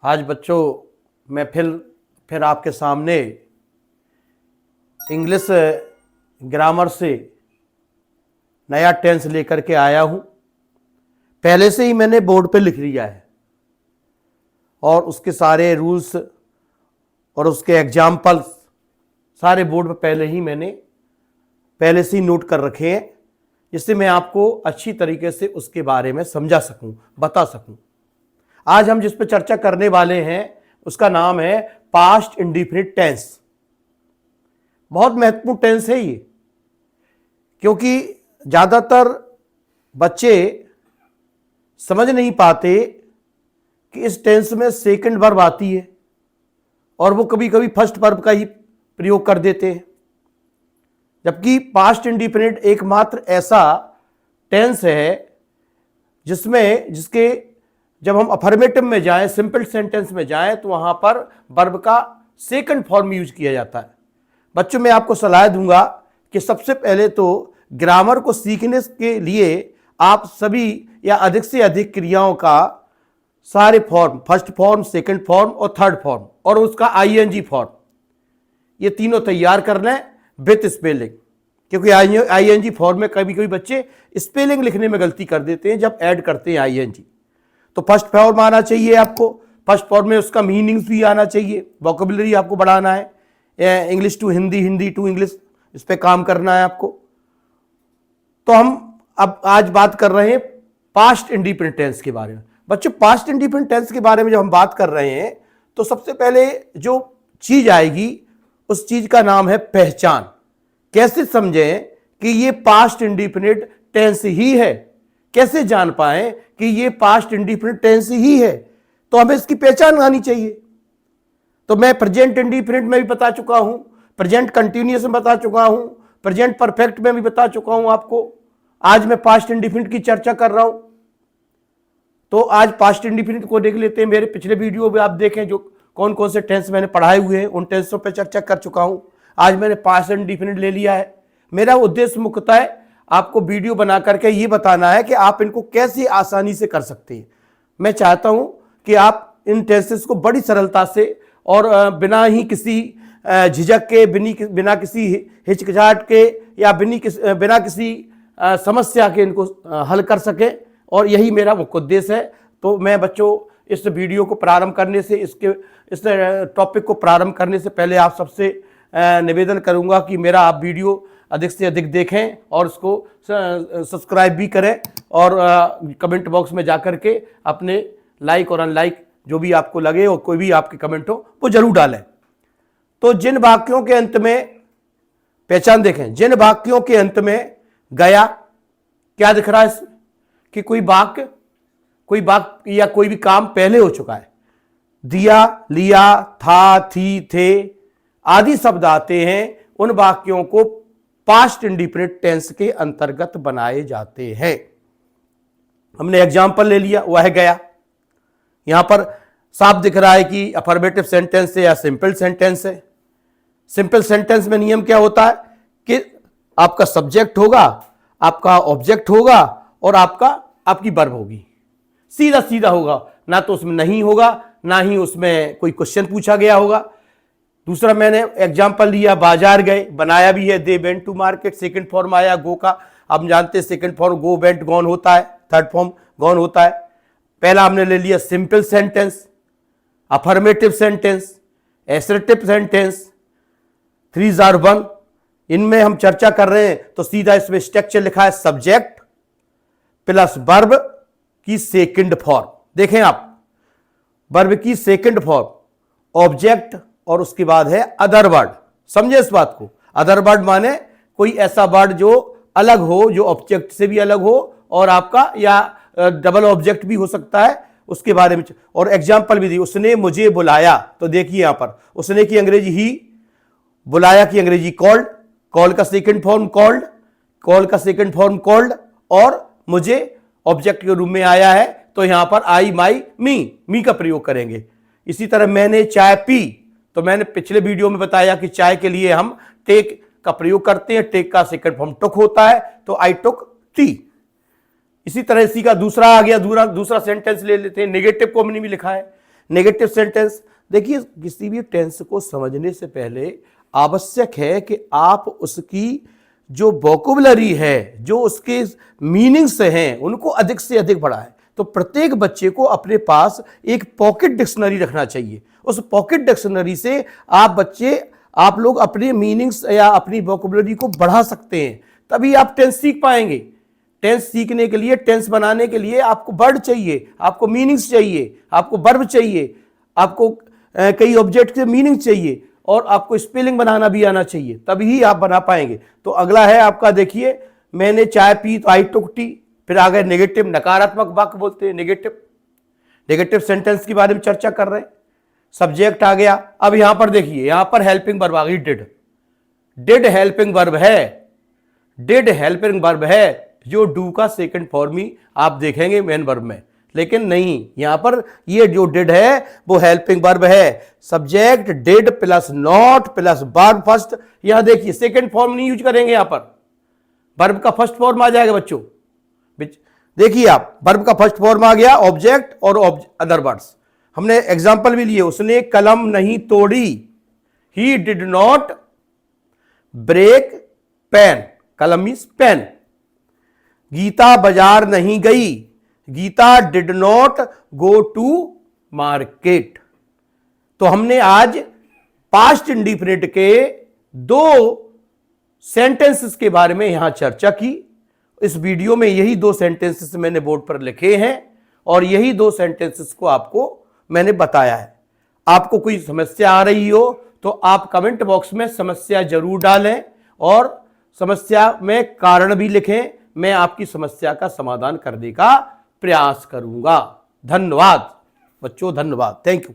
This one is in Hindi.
आज बच्चों मैं फिर आपके सामने इंग्लिश ग्रामर से नया टेंस लेकर के आया हूं। पहले से ही मैंने बोर्ड पे लिख लिया है और उसके सारे रूल्स और उसके एग्जाम्पल्स सारे बोर्ड पे पहले से ही नोट कर रखे हैं, जिससे मैं आपको अच्छी तरीके से उसके बारे में समझा सकूं, बता सकूं। आज हम जिस पे चर्चा करने वाले हैं उसका नाम है पास्ट इंडेफिनिट टेंस। बहुत महत्वपूर्ण टेंस है ये, क्योंकि ज्यादातर बच्चे समझ नहीं पाते कि इस टेंस में सेकंड वर्ब आती है और वो कभी कभी फर्स्ट वर्ब का ही प्रयोग कर देते हैं, जबकि पास्ट इंडेफिनिट एकमात्र ऐसा टेंस है जिसके जब हम अफर्मेटिव में जाएं, सिंपल सेंटेंस में जाएं, तो वहां पर वर्ब का सेकंड फॉर्म यूज किया जाता है। बच्चों मैं आपको सलाह दूंगा कि सबसे पहले तो ग्रामर को सीखने के लिए आप सभी या अधिक से अधिक क्रियाओं का सारे form, first form, second form और थर्ड फॉर्म और उसका आईएनजी फॉर्म, ये तीनों तैयार कर लें विथ स्पेलिंग। क्योंकि आईएनजी फॉर्म में कभी कभी बच्चे स्पेलिंग लिखने में गलती कर देते हैं जब ऐड करते हैं आईएनजी। तो फर्स्ट फॉर्म आना चाहिए आपको, फर्स्ट फॉर्म में उसका मीनिंग्स भी आना चाहिए, वोकेबुलरी आपको बढ़ाना है, English to Hindi, Hindi to English, इस पे काम करना है आपको। तो हम अब आज बात कर रहे हैं पास्ट इंडेफिनिट टेंस के बारे में। बच्चों पास्ट इंडेफिनिट टेंस के बारे में जब हम बात कर रहे हैं तो सबसे पहले जो चीज आएगी उस चीज का नाम है पहचान। कैसे समझें कि ये पास्ट इंडेफिनिट टेंस ही है, कैसे जान पाएं कि ये पास्ट इंडेफिनिट टेंस ही है, तो हमें इसकी पहचान आनी चाहिए। तो मैं प्रेजेंट इंडेफिनिट में भी बता चुका हूं, प्रेजेंट कंटिन्यूअस में बता चुका हूं, प्रेजेंट परफेक्ट में भी बता चुका हूं आपको। आज मैं पास्ट इंडेफिनिट की चर्चा कर रहा हूं, तो आज पास्ट इंडेफिनिट को देख लेते हैं। मेरे पिछले वीडियो में आप देखें जो कौन कौन से टेंस मैंने पढ़ाए हुए हैं, उन टेंसों पर चर्चा कर चुका हूं। आज मैंने पास्ट इंडेफिनिट ले लिया है। मेरा उद्देश्य मुख्यतः आपको वीडियो बना करके ये बताना है कि आप इनको कैसे आसानी से कर सकते हैं। मैं चाहता हूं कि आप इन टेंसेस को बड़ी सरलता से और बिना ही किसी झिझक के, बिना किसी हिचकिचाहट के या बिना किसी समस्या के इनको हल कर सकें, और यही मेरा मुख्य उद्देश्य है। तो मैं बच्चों इस वीडियो को प्रारंभ करने से, इस टॉपिक को प्रारंभ करने से पहले आप सबसे निवेदन करूंगा कि मेरा आप वीडियो अधिक से अधिक देखें और उसको सब्सक्राइब भी करें और कमेंट बॉक्स में जाकर के अपने लाइक और अनलाइक जो भी आपको लगे और कोई भी आपके कमेंट हो वो जरूर डालें। तो जिन वाक्यों के अंत में पहचान देखें, जिन वाक्यों के अंत में गया, क्या दिख रहा है इसमें कि कोई वाक्य या कोई भी काम पहले हो चुका है। दिया, लिया, था, थी, थे आदि शब्द आते हैं, उन वाक्यों को पास्ट इंडेफिनिट टेंस के अंतर्गत बनाए जाते हैं। हमने एग्जाम्पल ले लिया, वह है गया। यहां पर साफ दिख रहा है कि अफर्मेटिव सेंटेंस है या सिंपल सेंटेंस है। सिंपल सेंटेंस में नियम क्या होता है कि आपका सब्जेक्ट होगा, आपका ऑब्जेक्ट होगा और आपकी वर्ब होगी। सीधा सीधा होगा, ना तो उसमें नहीं होगा, ना ही उसमें कोई क्वेश्चन पूछा गया होगा। दूसरा मैंने एग्जाम्पल लिया, बाजार गए, बनाया भी है, they went to market. Second form आया गो का, हम जानते हैं second form go, went, gone होता है, थर्ड फॉर्म गॉन होता है। पहला हमने ले लिया simple sentence, affirmative sentence, assertive sentence, threes are one. इनमें हम चर्चा कर रहे हैं तो सीधा इसमें स्ट्रक्चर लिखा है सब्जेक्ट प्लस वर्ब की सेकंड फॉर्म। देखें आप, वर्ब की सेकंड फॉर्म ऑब्जेक्ट और उसके बाद है अदर वर्ड। समझे इस बात को? अदर वर्ड माने कोई ऐसा वर्ड जो अलग हो, जो ऑब्जेक्ट से भी अलग हो और आपका या डबल ऑब्जेक्ट भी हो सकता है, उसके बारे में। और एग्जाम्पल भी दी, उसने मुझे बुलाया। तो देखिए यहां पर उसने की अंग्रेजी ही, बुलाया की अंग्रेजी कॉल्ड, कॉल का सेकंड फॉर्म कॉल्ड, कॉल का सेकंड फॉर्म कॉल्ड, और मुझे ऑब्जेक्ट के रूप में आया है तो यहां पर आई, माई, मी का प्रयोग करेंगे। इसी तरह मैंने चाय पी, तो मैंने पिछले वीडियो में बताया कि चाय के लिए हम टेक का प्रयोग करते हैं, टेक का सेकंड फॉर्म टुक होता है, तो आई टुक टी। इसी तरह इसी का दूसरा आ गया, दूसरा सेंटेंस ले लेते हैं, नेगेटिव को हमने भी लिखा है। Negative sentence. देखिए, किसी भी टेंस को समझने से पहले आवश्यक है कि आप उसकी जो वोकैबुलरी है, जो उसके मीनिंग्स हैं, उनको अधिक से अधिक बढ़ाएं। तो प्रत्येक बच्चे को अपने पास एक पॉकेट डिक्शनरी रखना चाहिए। उस पॉकेट डिक्शनरी से आप लोग अपने मीनिंग्स या अपनी वोकैबुलरी को बढ़ा सकते हैं, तभी आप टेंस सीख पाएंगे। टेंस सीखने के लिए, टेंस बनाने के लिए आपको वर्ड चाहिए, आपको मीनिंग्स चाहिए, आपको वर्ब चाहिए, आपको कई ऑब्जेक्ट के मीनिंग चाहिए, और आपको स्पेलिंग बनाना भी आना चाहिए, तभी आप बना पाएंगे। तो अगला है आपका, देखिए, मैंने चाय पी तो आई टुक टी। फिर आ गए नेगेटिव, नकारात्मक वाक्य बोलते हैं नेगेटिव सेंटेंस के बारे में चर्चा कर रहे हैं। सब्जेक्ट आ गया। अब यहां पर देखिए, यहां पर हेल्पिंग वर्ब आ गई, डिड हेल्पिंग वर्ब है, डिड हेल्पिंग वर्ब है, जो डू का सेकंड फॉर्म ही आप देखेंगे मेन वर्ब में, लेकिन नहीं, यहां पर ये जो डिड है वो हेल्पिंग वर्ब है। Subject did plus not plus verb first. यहां देखिए सेकंड फॉर्म नहीं यूज करेंगे, यहां पर वर्ब का फर्स्ट फॉर्म आ जाएगा बच्चों। देखिए आप, वर्ब का फर्स्ट फॉर्म आ गया, ऑब्जेक्ट और अदर वर्ड्स। हमने एग्जांपल भी लिए, उसने कलम नहीं तोड़ी, he did not break pen, कलम मीन्स पेन। गीता बाजार नहीं गई, Geeta did not go to market. तो हमने आज पास्ट इंडिफिनिट के 2 सेंटेंसेस के बारे में यहां चर्चा की। इस वीडियो में यही 2 सेंटेंसेस मैंने बोर्ड पर लिखे हैं, और यही 2 सेंटेंसेस को आपको मैंने बताया है। आपको कोई समस्या आ रही हो तो आप कमेंट बॉक्स में समस्या जरूर डालें, और समस्या में कारण भी लिखें। मैं आपकी समस्या का समाधान करने का प्रयास करूंगा। धन्यवाद बच्चों, धन्यवाद, थैंक यू।